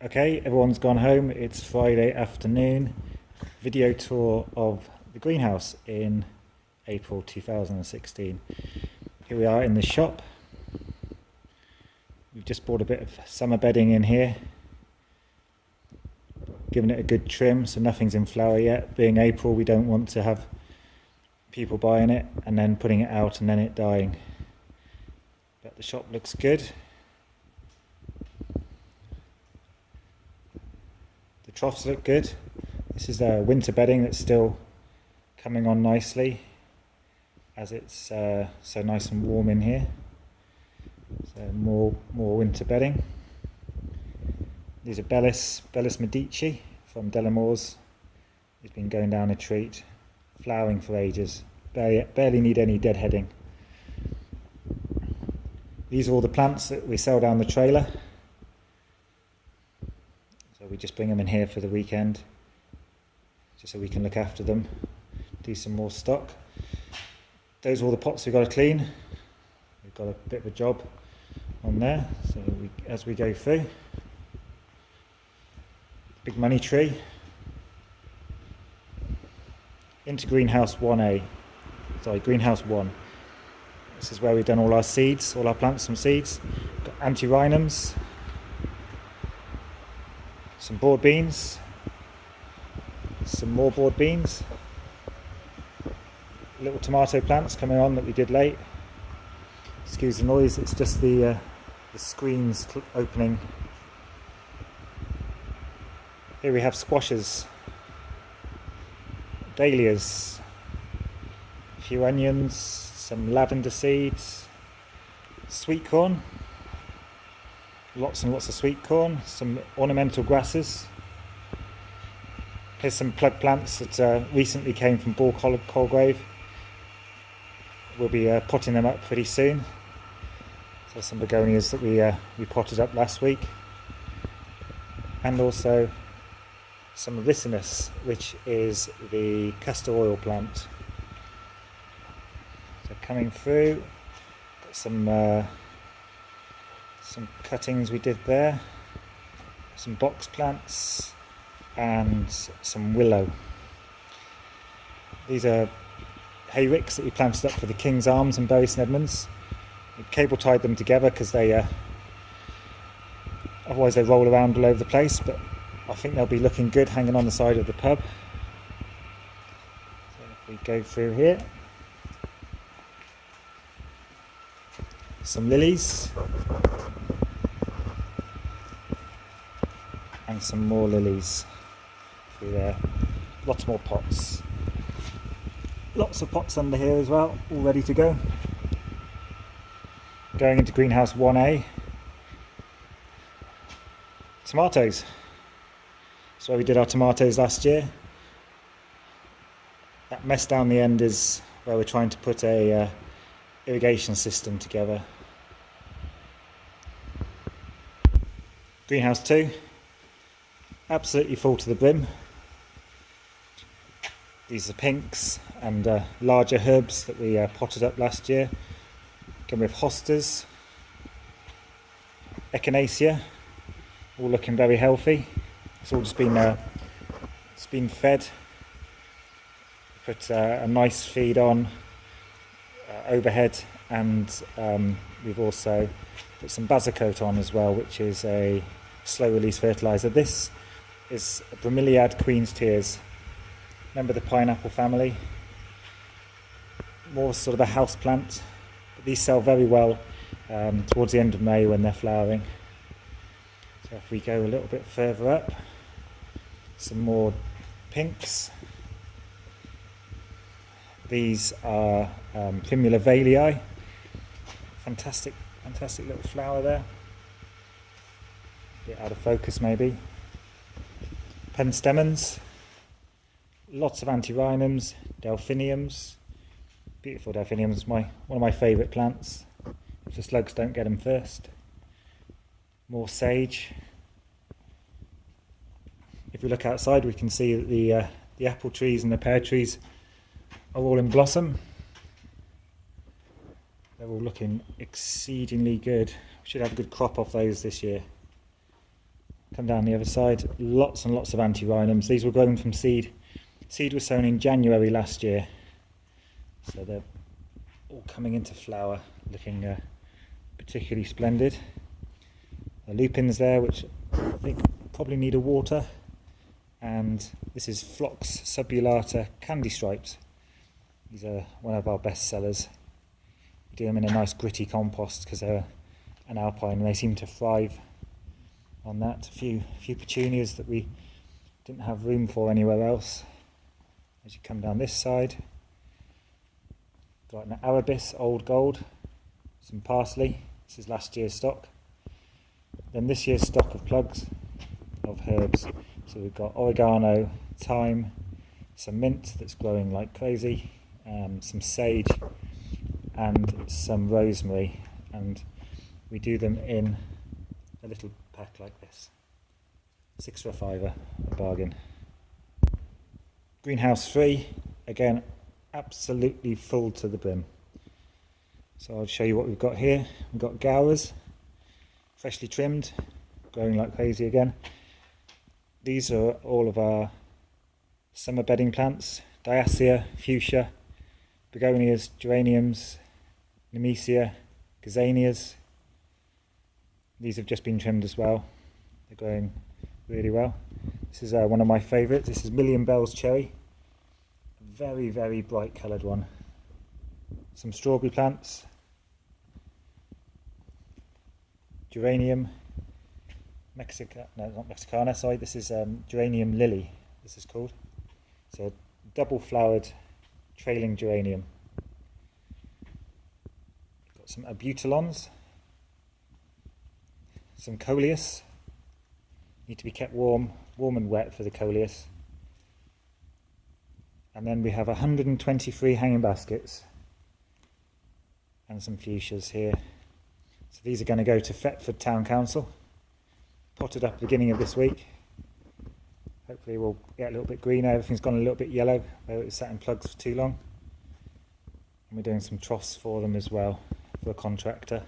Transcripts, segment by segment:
Okay, everyone's gone home. It's Friday afternoon. Video tour of the greenhouse in April 2016. Here we are in the shop. We've just bought a bit of summer bedding in here. Given it a good trim, so nothing's in flower yet. Being April, we don't want to have people buying it and then putting it out and then it dying. But the shop looks good. The troughs look good. This is the winter bedding that's still coming on nicely as it's so nice and warm in here. So more winter bedding. These are Bellis Medici from Delamore's. It's been going down a treat, flowering for ages. Barely need any deadheading. These are all the plants that we sell down the trailer. So we just bring them in here for the weekend, just so we can look after them, do some more stock. Those are all the pots we've got to clean. We've got a bit of a job on there, so as we go through. Big money tree. Into greenhouse 1A. Sorry, greenhouse 1. This is where we've done all our seeds, all our plants from seeds. Got antirrhinums. Some broad beans, some more broad beans, little tomato plants coming on that we did late. Excuse the noise, it's just the screens opening. Here we have squashes, dahlias, a few onions, some lavender seeds, sweet corn. Lots and lots of sweet corn, some ornamental grasses. Here's some plug plants that recently came from Colgrave. We'll be potting them up pretty soon. So some begonias that we potted up last week. And also some ricinus, which is the castor oil plant. So coming through, got some cuttings we did there, some box plants and some willow. These are hay ricks that we planted up for the King's Arms in St Edmunds. We cable tied them together because they otherwise they roll around all over the place, but I think they'll be looking good hanging on the side of the pub. So if we go through here, some lilies. And some more lilies through there. Lots more pots. Lots of pots under here as well, all ready to go. Going into greenhouse 1A. Tomatoes. That's where we did our tomatoes last year. That mess down the end is where we're trying to put a irrigation system together. Greenhouse 2. Absolutely full to the brim. These are pinks and larger herbs that we potted up last year. Again with hostas, echinacea, all looking very healthy. It's all just been fed. Put a nice feed on overhead, and we've also put some basacote on as well, which is a slow release fertilizer. This is Bromeliad Queen's Tears. Remember the pineapple family? More sort of a house plant, but these sell very well towards the end of May when they're flowering. So if we go a little bit further up, some more pinks. These are Primula Valii. Fantastic little flower there. A bit out of focus maybe. Penstemons, lots of antirrhinums, delphiniums, beautiful delphiniums, one of my favourite plants, if the slugs don't get them first. More sage. If we look outside we can see that the apple trees and the pear trees are all in blossom. They're all looking exceedingly good. We should have a good crop off those this year. Come down the other side, lots and lots of antirrhinums. These were grown from seed. Seed was sown in January last year, so they're all coming into flower, looking particularly splendid. Lupins there, which I think probably need a water, and this is Phlox subulata candy stripes. These are one of our best sellers. We do them in a nice gritty compost because they're an alpine and they seem to thrive on that. A few petunias that we didn't have room for anywhere else. As you come down this side, got an arabis, old gold, some parsley. This is last year's stock. Then this year's stock of plugs of herbs. So we've got oregano, thyme, some mint that's growing like crazy, some sage and some rosemary, and we do them in a little pack like this. 6 for a fiver, a bargain. Greenhouse 3, again absolutely full to the brim. So I'll show you what we've got here. We've got gowers, freshly trimmed, growing like crazy again. These are all of our summer bedding plants: diacia, fuchsia, begonias, geraniums, nemesia, gazanias. These have just been trimmed as well. They're growing really well. This is one of my favourites. This is Million Bells Cherry. A very, very bright coloured one. Some strawberry plants. Geranium. Not Mexicana, sorry. This is geranium lily, this is called. So double flowered trailing geranium. Got some abutilons. Some coleus. Need to be kept warm and wet for the coleus. And then we have 123 hanging baskets and some fuchsias here. So these are going to go to Thetford Town Council. Potted up at the beginning of this week. Hopefully we'll get a little bit greener. Everything's gone a little bit yellow where it was sat in plugs for too long. And we're doing some troughs for them as well for a contractor.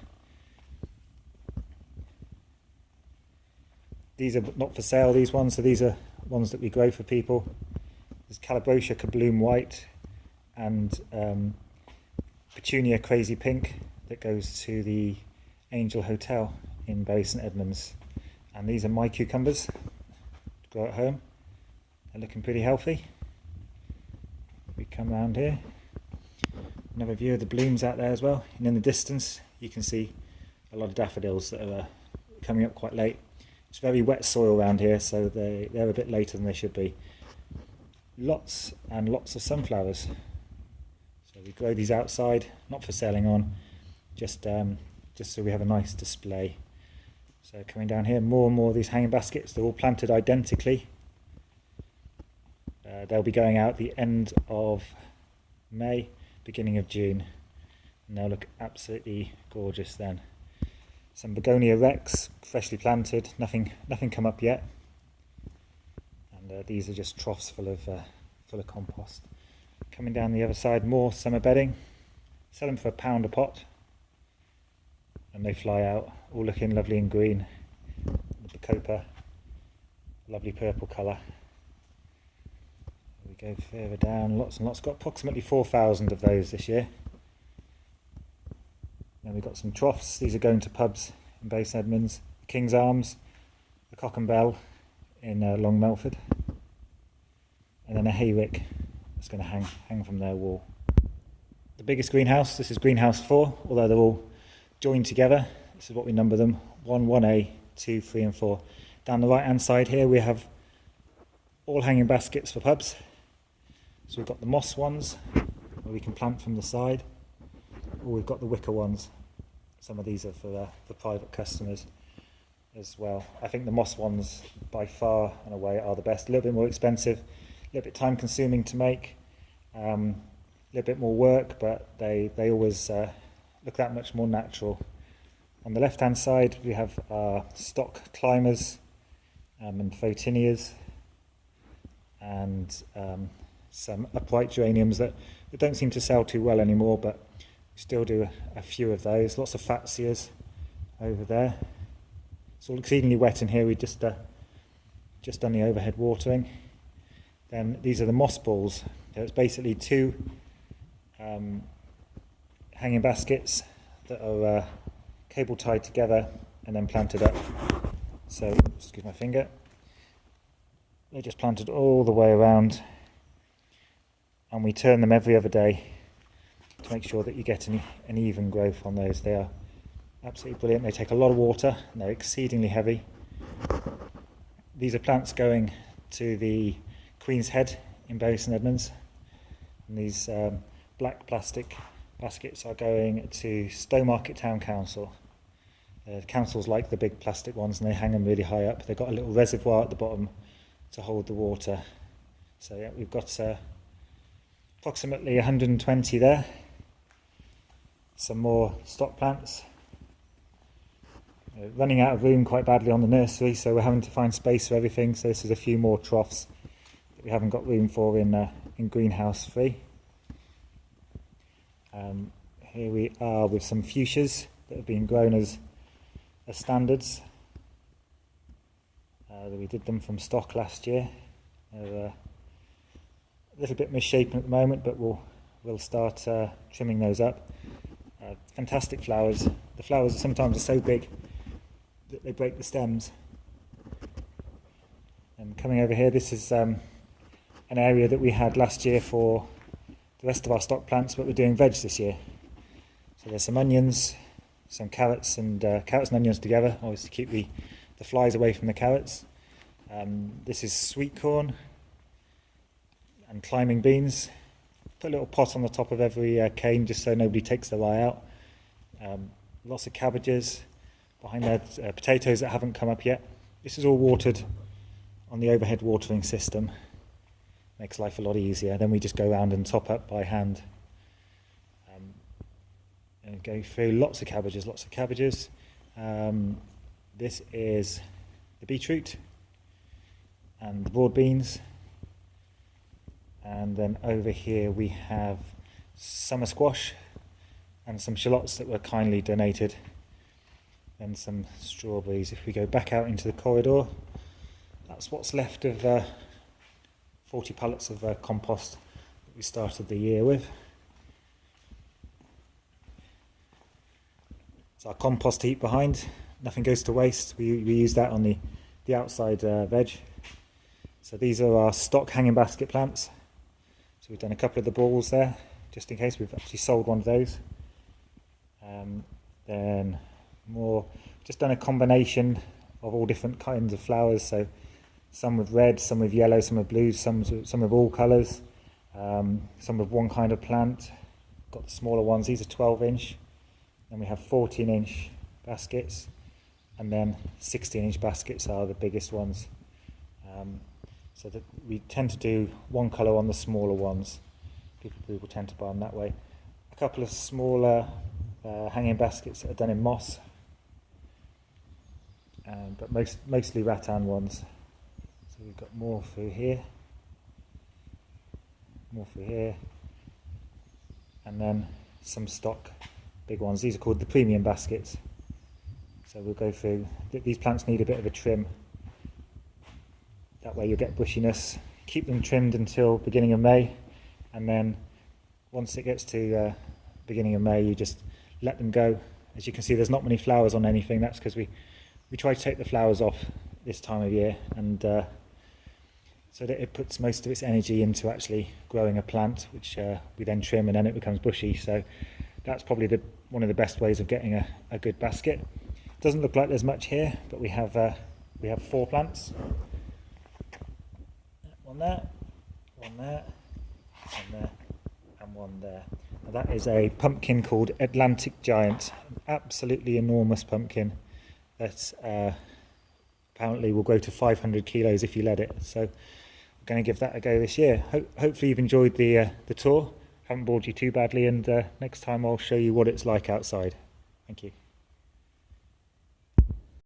These are not for sale, these ones, so these are ones that we grow for people. There's Calabroscia Kabloom White and Petunia Crazy Pink that goes to the Angel Hotel in Bury St Edmunds. And these are my cucumbers to grow at home. They're looking pretty healthy. We come round here. Another view of the blooms out there as well. And in the distance you can see a lot of daffodils that are coming up quite late. It's very wet soil around here, so they're a bit later than they should be. Lots and lots of sunflowers. So we grow these outside, not for selling on, just so we have a nice display. So coming down here, more and more of these hanging baskets. They're all planted identically. They'll be going out the end of May, beginning of June, and they'll look absolutely gorgeous then. Some begonia rex, freshly planted, nothing come up yet. And these are just troughs full of compost. Coming down the other side, more summer bedding. Sell them for £1 a pot, and they fly out, all looking lovely and green. The copa, lovely purple colour. We go further down, lots and lots. Got approximately 4,000 of those this year. Then we've got some troughs. These are going to pubs in Bury St Edmunds. The King's Arms, the Cock and Bell in Long Melford, and then a hayrick that's going to hang from their wall. The biggest greenhouse, this is greenhouse 4, although they're all joined together. This is what we number them: 1, 1A, 2, 3 and 4. Down the right hand side here we have all hanging baskets for pubs. So we've got the moss ones where we can plant from the side, or we've got the wicker ones. Some of these are for private customers as well. I think the moss ones by far and away are the best. A little bit more expensive, a little bit time consuming to make, a little bit more work, but they always look that much more natural. On the left hand side we have our stock climbers and photinias, and some upright geraniums that don't seem to sell too well anymore, but we still do a few of those. Lots of fatsias over there. It's all exceedingly wet in here. We just just done the overhead watering. Then these are the moss balls. So it's basically two hanging baskets that are cable tied together and then planted up. So, excuse my finger. They're just planted all the way around, and we turn them every other day to make sure that you get an even growth on those. They are absolutely brilliant. They take a lot of water and they're exceedingly heavy. These are plants going to the Queen's Head in St Edmunds, and these black plastic baskets are going to Stowmarket Town Council. Councils like the big plastic ones, and they hang them really high up. They've got a little reservoir at the bottom to hold the water. So yeah, we've got approximately 120 there. Some more stock plants. Running out of room quite badly on the nursery, so we're having to find space for everything. So this is a few more troughs that we haven't got room for in greenhouse 3. Here we are with some fuchsias that have been grown as standards. We did them from stock last year. They're a little bit misshapen at the moment, but we'll start trimming those up. Fantastic flowers. The flowers sometimes are so big that they break the stems. And coming over here, this is an area that we had last year for the rest of our stock plants, but we're doing veg this year. So there's some onions, some carrots and onions together, always to keep the flies away from the carrots. This is sweet corn and climbing beans. Put a little pot on the top of every cane just so nobody takes their eye out. Lots of cabbages. Behind there, potatoes that haven't come up yet. This is all watered on the overhead watering system. Makes life a lot easier. Then we just go around and top up by hand. And go through lots of cabbages. This is the beetroot and the broad beans. And then over here we have summer squash and some shallots that were kindly donated. And some strawberries. If we go back out into the corridor, that's what's left of 40 pallets of compost that we started the year with. It's our compost heap behind. Nothing goes to waste. We use that on the outside veg. So these are our stock hanging basket plants. So we've done a couple of the balls there, just in case. We've actually sold one of those. Then more, just done a combination of all different kinds of flowers. So some with red, some with yellow, some with blues, some with all colours, some with one kind of plant. Got the smaller ones. These are 12-inch. Then we have 14-inch baskets, and then 16-inch baskets are the biggest ones. So that we tend to do one colour on the smaller ones. People tend to buy them that way. A couple of smaller hanging baskets that are done in moss, but mostly rattan ones. So we've got more through here, and then some stock big ones. These are called the premium baskets. So we'll go through. These plants need a bit of a trim. That way you'll get bushiness. Keep them trimmed until beginning of May, and then once it gets to beginning of May, you just let them go. As you can see, there's not many flowers on anything. That's because we try to take the flowers off this time of year, and so that it puts most of its energy into actually growing a plant, which we then trim, and then it becomes bushy. So that's probably one of the best ways of getting a good basket. Doesn't look like there's much here, but we have 4 plants. One there, one there, one there, and one there. Now that is a pumpkin called Atlantic Giant, an absolutely enormous pumpkin that apparently will grow to 500 kilos if you let it. So we're going to give that a go this year. Hopefully you've enjoyed the tour. Haven't bored you too badly, and next time I'll show you what it's like outside. Thank you.